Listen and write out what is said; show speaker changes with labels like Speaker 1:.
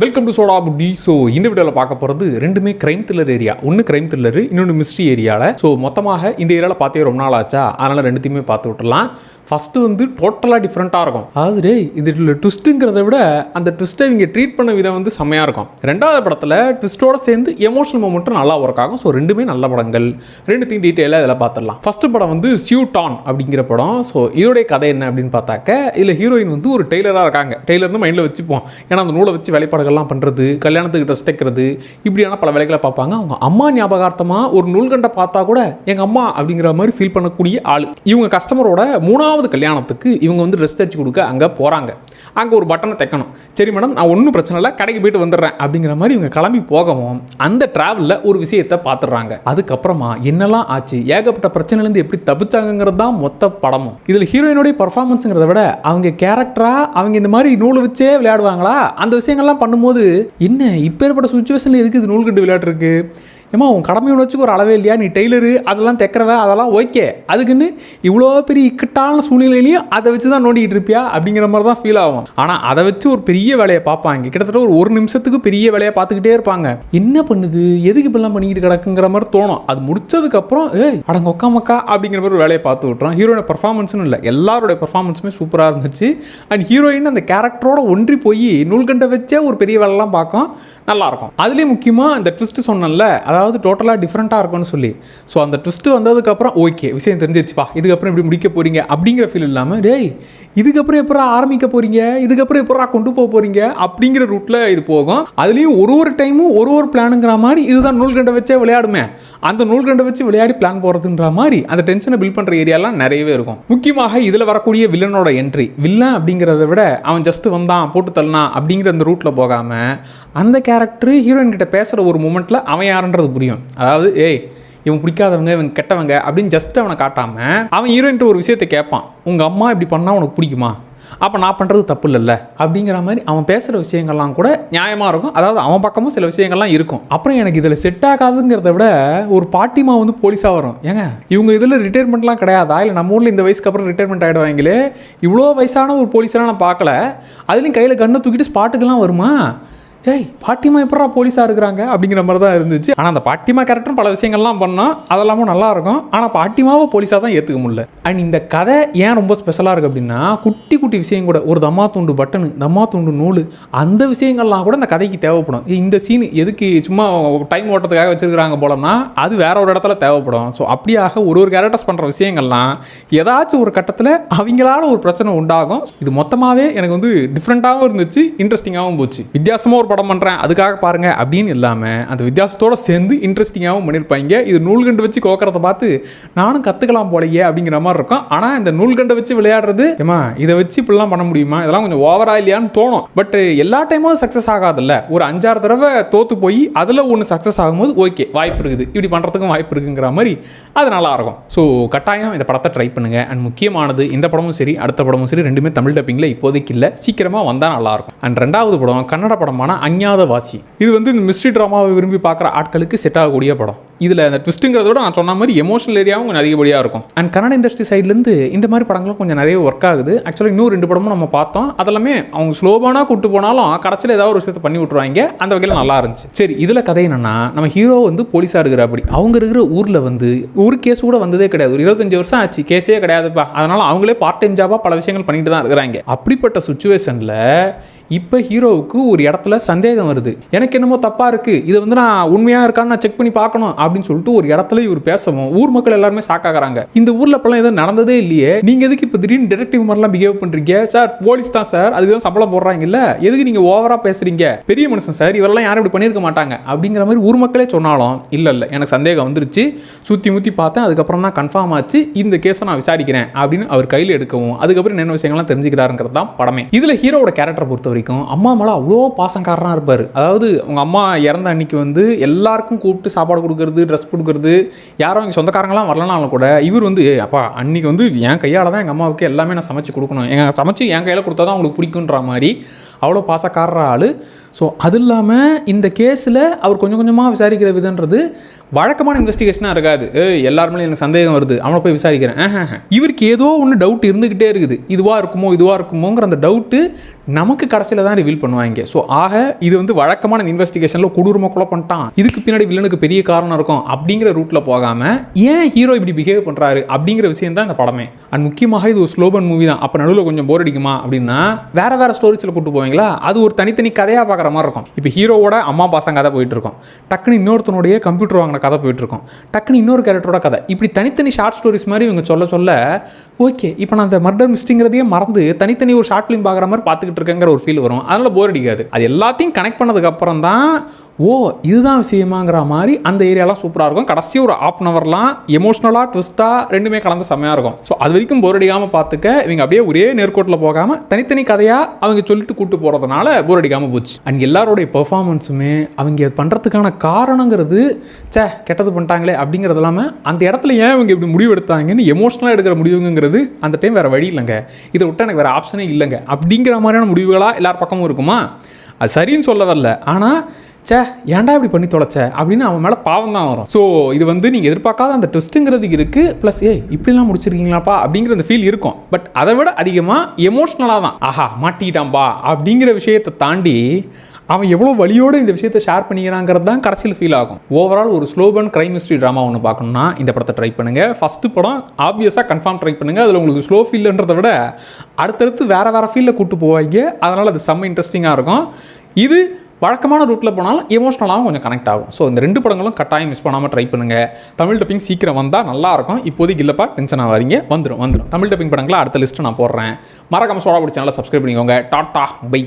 Speaker 1: Welcome to soda Buti. So இந்த வீடியோவில் பார்க்க போகிறது ரெண்டுமே கிரைம் த்ரில்லர் ஏரியா. ஒன்று கிரைம் த்ரில்லரு, இன்னொன்று மிஸ்ட்ரி ஏரியாவில். ஸோ மொத்தமாக இந்த ஏரியாவில் பார்த்தே ரொம்ப நாள் ஆச்சா, அதனால் ரெண்டுத்தையுமே பார்த்து விட்டுலாம். ஃபஸ்ட்டு வந்து டோட்டலாக டிஃப்ரெண்ட்டாக இருக்கும். அதாவது இதில் ட்விஸ்ட்டுங்கிறத விட அந்த ட்விஸ்ட்டை இவங்க ட்ரீட் பண்ண விதம் வந்து செம்மையாக இருக்கும். ரெண்டாவது படத்தில் ட்விஸ்ட்டோட சேர்ந்து எமோஷனல் மூமெண்ட்டும் நல்லா ஒர்க் ஆகும். ஸோ ரெண்டுமே நல்ல படங்கள். ரெண்டுத்தையும் டீட்டெயிலாக இதில் பார்த்துடலாம். ஃபஸ்ட்டு படம் வந்து சியூடான் அப்படிங்கிற படம். ஸோ இதோடைய கதை என்ன அப்படின்னு பார்த்தாக்க, இதில் ஹீரோயின் வந்து ஒரு டெய்லராக இருக்காங்க. டெய்லர்னு மைண்டில் வச்சுப்போம், ஏன்னா அந்த நூலை வச்சு வேலைப்பாடுகள்லாம் பண்ணுறது, கல்யாணத்துக்கு ட்ரெஸ் தைக்கிறது, இப்படியான பல வேலைகளை பார்ப்பாங்க. அவங்க அம்மா ஞாபகார்த்தமாக ஒரு நூல்கண்டை பார்த்தா கூட எங்கள் அம்மா அப்படிங்கிற மாதிரி ஃபீல் பண்ணக்கூடிய ஆள். இவங்க கஸ்டமரோட மூணாவது கல்யாணத்துக்கு இவங்க வந்து ட்ரெஸ் தைச்சு கொடுக்க அங்கே போகிறாங்க. அங்கே ஒரு பட்டனை தைக்கணும். சரி மேடம், நான் ஒன்றும் பிரச்சனை இல்லை, கடைக்கு போயிட்டு வந்துடுறேன் அப்படிங்கிற மாதிரி இவங்க கிளம்பி போகவும் அந்த டிராவலில் ஒரு விஷயத்தை பார்த்துடுறாங்க. அதுக்கப்புறமா என்னெல்லாம் ஆச்சு, ஏகப்பட்ட பிரச்சனைலேருந்து எப்படி தப்பிச்சாங்கிறது தான் மொத்த படமும். இதில் ஹீரோயினுடைய பர்ஃபார்மன்ஸுங்கிறத விட அவங்க கேரக்டராக அவங்க இந்த மாதிரி நூல் வச்சே விளையாடுவாங்களா, அந்த விஷயங்கள்லாம் பண்ணும்போது என்ன இப்போ ஏற்பட்ட சுச்சுவேஷனில் எதுக்கு இது நூல் கண்டு விளையாட்டு இருக்கு, ஏமா உன் கடமை உணர்ச்சிக்கு ஒரு அளவே இல்லையா, நீ டெய்லரு அதெல்லாம் தைக்கிறவ அதெல்லாம் ஓகே, அதுக்குன்னு இவ்வளோ பெரிய இக்கட்டான சூழ்நிலையிலையும் அதை வச்சு தான் நோண்டிக்கிட்டு இருப்பியா அப்படிங்கிற மாதிரி தான் ஃபீல் ஆகும். ஆனால் அதை வச்சு ஒரு பெரிய வேலையை பார்ப்பாங்க. கிட்டத்தட்ட ஒரு நிமிஷத்துக்கு பெரிய வேலையை பார்த்துக்கிட்டே இருப்பாங்க. என்ன பண்ணுது, எதுக்கு இப்பெல்லாம் பண்ணிக்கிட்டு கிடக்குங்கிற மாதிரி தோணும். அது முடிச்சதுக்கப்புறம் அடங்க ஒக்கா மக்கா அப்படிங்கிற மாதிரி ஒரு வேலையை பார்த்து விட்டுறோம். ஹீரோட பர்ஃபார்மன்ஸ்னு இல்லை, எல்லாரோட பர்ஃபார்மன்ஸுமே சூப்பராக இருந்துச்சு. அண்ட் ஹீரோயின் அந்த கேரக்டரோட ஒன்றி போய் நூல்கண்டை வச்சே ஒரு பெரிய வேலைலாம் பார்க்கும், நல்லாயிருக்கும். அதுலேயும் முக்கியமாக அந்த ட்விஸ்ட் சொன்னல, அதாவது டோட்டலாக டிஃப்ரெண்ட்டாக இருக்கும்னு சொல்லி. ஸோ அந்த ட்விஸ்ட்டு வந்ததுக்கப்புறம் ஓகே விஷயம் தெரிஞ்சிருச்சுப்பா, இதுக்கப்புறம் இப்படி முடிக்க போகிறீங்க அப்படிங்கிற ஃபீல் இல்லாமல், டேய் இதுக்கப்புறம் எப்போ ஆரம்பிக்க போகிறீங்க, இதுக்கப்புறம் எப்போ கொண்டு போக போகிறீங்க அப்படிங்கிற ரூட்டில் இது போகும். அதுலேயும் ஒரு டைமும் ஒரு பிளானுங்கிற மாதிரி, இதுதான் நூல்கண்டை வச்சே விளையாடுமே, அந்த நூல்கண்டை வச்சு விளையாடி பிளான் போகிறதுன்ற மாதிரி அந்த டென்ஷனை பில்ட் பண்ணுற ஏரியாலாம் நிறையவே இருக்கும். முக்கியமாக இதில் வரக்கூடிய வில்லனோட என்ட்ரி, வில்லன் அப்படிங்கிறத விட அவன் ஜஸ்ட் வந்தான் போட்டு தள்ளனா அப்படிங்கிற அந்த ரூட்டில் போகாமல் அந்த கேரக்டர் ஹீரோயின் கிட்ட பேசுகிற ஒரு மூமெண்ட்டில் அவன் யாருன்றது புரியும். அதாவது இவன் பிடிக்காதவங்க, இவன் கெட்டவங்க அப்படின்னு ஜஸ்ட் அவனை காட்டாமல் அவன் ஹீரோயின்ட்டு ஒரு விஷயத்தை கேட்பான், உங்கள் அம்மா இப்படி பண்ணால் உனக்கு பிடிக்குமா, அப்போ நான் பண்ணுறது தப்பு இல்லைல்ல அப்படிங்கிற மாதிரி அவன் பேசுகிற விஷயங்கள்லாம் கூட நியாயமாக இருக்கும். அதாவது அவன் பக்கமும் சில விஷயங்கள்லாம் இருக்கும். அப்புறம் எனக்கு இதில் செட் ஆகாதுங்கிறத விட ஒரு பாட்டிமா வந்து போலீஸாக வரும். ஏங்க இவங்க இதில் ரிட்டையர்மெண்ட்லாம் கிடையாதா, இல்லை நம்ம ஊரில் இந்த வயசுக்கு அப்புறம் ரிட்டையர்மெண்ட் ஆகிடுவாங்களே, இவ்வளோ வயசான ஒரு போலீஸெல்லாம் நான் பார்க்கல, அதுலேயும் கையில் கண்ணை தூக்கிட்டு ஸ்பாட்டுக்கெல்லாம் வருமா, பாட்டிமா எப்படா போலீஸாக இருக்கிறாங்க அப்படிங்கிற மாதிரி தான் இருந்துச்சு. ஆனால் அந்த பாட்டிமா கேரக்டரும் பல விஷயங்கள்லாம் பண்ணோம், அதெல்லாமும் நல்லா இருக்கும். ஆனால் பாட்டிமாவை போலீஸாக தான் ஏற்றுக்க முடியல. அண்ட் இந்த கதை ஏன் ரொம்ப ஸ்பெஷலாக இருக்குது அப்படின்னா, குட்டி குட்டி விஷயம் கூட, ஒரு தம்மா துண்டு பட்டனு, தம்மா துண்டு நூல், அந்த விஷயங்கள்லாம் கூட இந்த கதைக்கு தேவைப்படும். இந்த சீன் எதுக்கு சும்மா டைம் ஓட்டத்துக்காக வச்சுருக்கிறாங்க போலன்னா அது வேற ஒரு இடத்துல தேவைப்படும். ஸோ அப்படியாக ஒரு கேரக்டர்ஸ் பண்ணுற விஷயங்கள்லாம் ஏதாச்சும் ஒரு கட்டத்தில் அவங்களால ஒரு பிரச்சனை உண்டாகும். இது மொத்தமாகவே எனக்கு வந்து டிஃப்ரெண்ட்டாகவும் இருந்துச்சு, இன்ட்ரெஸ்டிங்காகவும் போச்சு. வித்தியாசமாக ஒரு படம் பண்ணுறேன் அதுக்காக பாருங்க அப்படின்னு இல்லாமல் அந்த வித்தியாசத்தோடு சேர்ந்து இன்ட்ரெஸ்டிங்காகவும் பண்ணியிருப்பாங்க. இது நூல்கண்டு வச்சு கோக்கிறத பார்த்து நானும் கற்றுக்கலாம் போலையே அப்படிங்கிற மாதிரி இருக்கும். ஆனால் இந்த நூல்கண்டை வச்சு விளையாடுறது, ஏமா இதை வச்சு இப்படிலாம் பண்ண முடியுமா, இதெல்லாம் கொஞ்சம் ஓவரா இல்லையான்னு தோணும். பட் எல்லா டைமும் சக்ஸஸ் ஆகாதுல்ல, ஒரு 5-6 தடவை தோற்று போய் அதில் ஒன்று சக்ஸஸ் ஆகும்போது ஓகே வாய்ப்பு இருக்குது, இப்படி பண்ணுறதுக்கும் வாய்ப்பு இருக்குங்கிற மாதிரி அது நல்லாயிருக்கும். ஸோ கட்டாயம் இந்த படத்தை ட்ரை பண்ணுங்க. அண்ட் முக்கியமானது, இந்த படமும் சரி அடுத்த படமும் சரி ரெண்டுமே தமிழ் டப்பிங்கில் இப்போதைக்கு இல்லை, சீக்கிரமாக வந்தால் நல்லாயிருக்கும். அண்ட் ரெண்டாவது படம் கன்னட படமான அஞ்ஞாதவாசி. இது வந்து இந்த மிஸ்ட்ரி ட்ராமாவை விரும்பி பார்க்குற ஆட்களுக்கு செட் ஆகக்கூடிய படம். இதில் அந்த ட்விஸ்ட்டுங்கிறதோட நான் சொன்ன மாதிரி எமோஷனல் ஏரியாவும் கொஞ்சம் அதிகப்படியாக இருக்கும். அண்ட் கன்னட இண்டஸ்ட்ரி சைட்லேருந்து இந்த மாதிரி படங்களும் கொஞ்சம் நிறைய ஒர்க் ஆகுது. ஆக்சுவலாக இன்னும் 2 படமும் நம்ம பார்த்தோம், அதெல்லாமே அவங்க ஸ்லோவானா கூட்டு போனாலும் கடைசியில் ஏதாவது ஒரு விஷயத்தை பண்ணி விட்டுருவாங்க, அந்த வகையில் நல்லா இருந்துச்சு. சரி, இதில் கதை என்னன்னா, நம்ம ஹீரோ வந்து போலீஸாக இருக்கிற அப்படி அவங்க இருக்கிற ஊரில் வந்து ஒரு கேஸ் கூட வந்ததே கிடையாது, ஒரு 25 வருஷம் ஆச்சு, கேஸே கிடையாதுப்பா. அதனால் அவங்களே பார்ட் டைம் ஜாபாக பல விஷயங்கள் பண்ணிட்டு தான் இருக்கிறாங்க. அப்படிப்பட்ட சுச்சுவேஷனில் இப்போ ஹீரோவுக்கு ஒரு இடத்துல சந்தேகம் வருது, எனக்கு என்னமோ தப்பாக இருக்குது, இது வந்து நான் உண்மையாக இருக்கான்னு நான் செக் பண்ணி பார்க்கணும் அப்படின்னு சொல்லிட்டு ஒரு இடத்துல இவர் பேசவும் ஊர் மக்கள் எல்லாருமே ஷாக்காகிறாங்க. இந்த ஊரில் இப்போலாம் எதுவும் நடந்ததே இல்லையே, நீங்கள் எதுக்கு இப்போ திடீர்னு டிடெக்டிவ் மாதிரிலாம் பிஹேவ் பண்ணுறீங்க சார், போலீஸ் தான் சார், அதுக்கு தான் சம்பளம் போடுறாங்க, இல்லை எதுக்கு நீங்கள் ஓவராக பேசுகிறீங்க, பெரிய மனுஷன் சார், இவரெல்லாம் யாரும் இப்படி பண்ணியிருக்க மாட்டாங்க அப்படிங்கிற மாதிரி ஊர் மக்களே சொன்னாலும் இல்லை எனக்கு சந்தேகம் வந்துருச்சு, சுற்றி முற்றி பார்த்தேன், அதுக்கப்புறம் தான் கன்ஃபார்ம் ஆச்சு, இந்த கேஸை நான் விசாரிக்கிறேன் அப்படின்னு அவர் கையில் எடுக்கவும் அதுக்கப்புறம் என்ன விஷயங்கள்லாம் தெரிஞ்சுக்கிறாருங்கிறது தான் படமே. இதில் ஹீரோட கேரக்டரை பொறுத்த வரைக்கும் அம்மா மேலே அவ்வளோ பாசங்காரனாக இருப்பார். அதாவது உங்கள் அம்மா இறந்த அன்னைக்கு வந்து எல்லாருக்கும் கூப்பிட்டு சாப்பாடு கொடுக்குறது, ட்ரெஸ் கொடுக்குறது, யாரும் எங்கள் சொந்தக்காரங்களாம் வரலனாலும் கூட இவர் வந்து அப்பா அன்றைக்கி வந்து என் கையால் தான் எங்கள் அம்மாவுக்கு எல்லாமே நான் சமைச்சு கொடுக்கணும், சமைச்சு என் கையில் கொடுத்தா தான் அவங்களுக்கு பிடிக்குன்ற மாதிரி அவ்வளோ பாசக்காரர் ஆள். ஸோ அது இல்லாமல் இந்த கேஸில் அவர் கொஞ்சம் கொஞ்சமாக விசாரிக்கிற விதன்றது வழக்கமான இன்வெஸ்டிகேஷனாக இருக்காது. எல்லாருமே எனக்கு சந்தேகம் வருது, அவனை போய் விசாரிக்கிறேன். இவருக்கு ஏதோ ஒன்று டவுட் இருந்துக்கிட்டே இருக்குது. இதுவாக இருக்குமோங்கிற அந்த டவுட்டு நமக்கு கடைசியில் தான் ரிவீல் பண்ணுவாங்க. ஸோ ஆக இது வந்து வழக்கமான இன்வெஸ்டிகேஷனில் கொடூரமாக கொலை பண்ணிட்டான், இதுக்கு பின்னாடி வில்லனுக்கு பெரிய காரணம் இருக்கும் அப்படிங்கிற ரூட்டில் போகாமல் ஏன் ஹீரோ இப்படி பிஹேவ் பண்ணுறாரு அப்படிங்கிற விஷயம் தான் இந்த படமே. அண்ட் முக்கியமாக இது ஒரு ஸ்லோபன் மூவி தான். அப்போ நடுவில் கொஞ்சம் போர் அடிக்குமா அப்படின்னா வேறு ஸ்டோரிஸில் கூட்டு போவீங்களா, அது ஒரு தனித்தனி கதையாக பார்க்குற மாதிரி இருக்கும். இப்போ ஹீரோவோட அம்மா பாசங்க கதை போயிட்டு இருக்கும், டக்குன்னு இன்னொருத்தனுடைய கம்ப்யூட்டர் வாங்கின கதை போயிட்டு இருக்கும், டக்குன்னு இன்னொரு கேரக்டரோட கதை, இப்படி தனித்தனி ஷார்ட் ஸ்டோரிஸ் மாதிரி இவங்க சொல்ல ஓகே இப்போ நான் அந்த மர்டர் மிஸ்ட்ரிங்கிறதையே மறந்து தனித்தனி ஒரு ஷார்ட் ஃபிலிம் பார்க்குற மாதிரி பார்த்துக்கிட்டு இருக்கேங்கிற ஒரு ஃபீல் வரும். அதனால் போர் அடிக்காது. அது எல்லாத்தையும் கனெக்ட் பண்ணதுக்கப்புறம் தான் இதுதான் விஷயமாங்கிற மாதிரி அந்த ஏரியாலாம் சூப்பராக இருக்கும். கடைசி ஒரு ½ அன் ஹவர்லாம் எமோஷ்னலாக ட்விஸ்ட்டாக ரெண்டுமே கலந்து செம்மையாக இருக்கும். ஸோ அது வரைக்கும் போர் அடிக்காமல் பார்த்துக்க இவங்க அப்படியே ஒரே நேர்கோட்டில் போகாமல் தனித்தனி கதையாக அவங்க சொல்லிட்டு கூட்டு போகிறதுனால போர் அடிக்காமல் போச்சு. அண்ட் எல்லாரோடைய பெர்ஃபார்மன்ஸுமே அவங்க பண்ணுறதுக்கான காரணங்கிறது கெட்டது பண்ணிட்டாங்களே அப்படிங்கிறது இல்லாமல் அந்த இடத்துல ஏன் இவங்க இப்படி முடிவு எடுத்தாங்கன்னு எமோஷ்னலாக எடுக்கிற முடிவுங்கிறது அந்த டைம் வேறு வழி இல்லைங்க, இதை விட்டு எனக்கு வேறு ஆப்ஷனே இல்லைங்க அப்படிங்கிற மாதிரியான முடிவுகளாக எல்லார் பக்கமும் இருக்குமா. அது சரின்னு சொல்ல வரல, ஆனால் ஏன்டா இப்படி பண்ணி தொலைச்ச அப்படின்னு அவன் மேலே பாவம் தான் வரும். ஸோ இது வந்து நீங்கள் எதிர்பார்க்காத அந்த ட்விஸ்ட்டுங்கிறதுக்கு இருக்குது. ப்ளஸ் இப்படிலாம் முடிச்சிருக்கீங்களாப்பா அப்படிங்கிற அந்த ஃபீல் இருக்கும். பட் அதை விட அதிகமாக எமோஷ்னலாக தான் மாட்டிக்கிட்டான்பா அப்படிங்கிற விஷயத்தை தாண்டி அவன் எவ்வளோ வலியோடு இந்த விஷயத்தை ஷேர் பண்ணிக்கிறாங்கிறது தான் கடைசியில் ஃபீல் ஆகும். ஓவரால் ஒரு ஸ்லோபன் கிரைம் மிஸ்ட்ரி ட்ராமா ஒன்று பார்க்கணுன்னா இந்த படத்தை ட்ரை பண்ணுங்கள். ஃபஸ்ட்டு படம் ஆப்வியஸாக கன்ஃபார்ம் ட்ரை பண்ணுங்கள். அதில் உங்களுக்கு ஸ்லோ ஃபீல்ன்றதை விட அடுத்தடுத்து வேறு ஃபீலில் கூப்பிட்டு போவாங்க. அதனால் அது செம்ம இன்ட்ரெஸ்டிங்காக இருக்கும். இது வழக்கமான ரூட்டில் போனாலும் எமோஷ்னலாகவும் கொஞ்சம் கனெக்ட் ஆகும். ஸோ இந்த 2 படங்களும் கட்டாயம் மிஸ் பண்ணாமல் ட்ரை பண்ணுங்கள். தமிழ் டப்பிங் சீக்கிரம் வந்தால் நல்லாயிருக்கும். இப்போதைக்கு இல்லைப்பா டென்ஷன் ஆகாதீங்க, வந்துடும். தமிழ் டப்பிங் படங்களாக அடுத்த லிஸ்ட்டு நான் போடுறேன். மறக்காம சோடா பிடிச்ச நல்லா சப்ஸ்கிரைப் பண்ணிக்கோங்க. Ta-ta by.